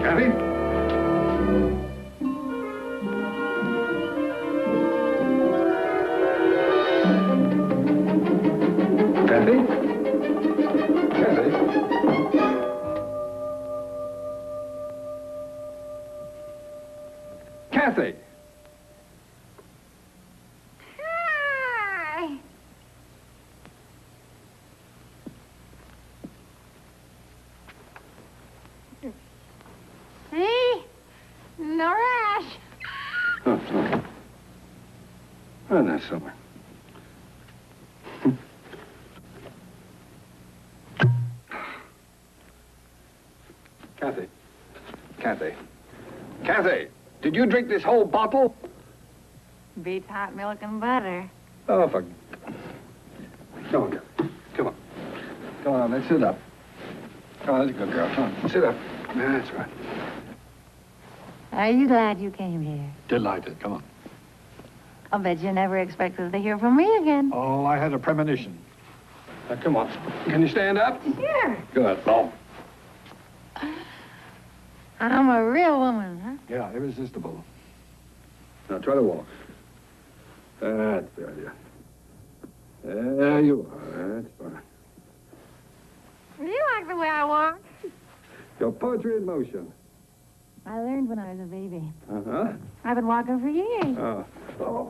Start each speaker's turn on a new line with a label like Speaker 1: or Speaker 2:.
Speaker 1: Kathy? Kathy? Kathy? Kathy!
Speaker 2: Hi. See? No rash.
Speaker 1: Oh, okay. Oh, that's somewhere. Kathy. Kathy. Kathy, did you drink this whole bottle?
Speaker 2: Beats hot milk and butter.
Speaker 1: Oh, for... Come on, girl. Come on. Come on, let's sit up. Oh, that's a good girl. Come on, sit up. That's right.
Speaker 2: Are you glad you came here?
Speaker 1: Delighted. Come on.
Speaker 2: I'll bet you never expected to hear from me again.
Speaker 1: Oh, I had a premonition. Now, come on. Can you stand up?
Speaker 2: Sure.
Speaker 1: Good. Oh.
Speaker 2: I'm a real woman, huh?
Speaker 1: Yeah, irresistible. Now, try to walk. That's better. There you are. That's fine.
Speaker 2: Do you like the way I walk?
Speaker 1: Your poetry in motion.
Speaker 2: I learned when I was a baby.
Speaker 1: Uh-huh.
Speaker 2: I've been walking for years.
Speaker 1: Oh.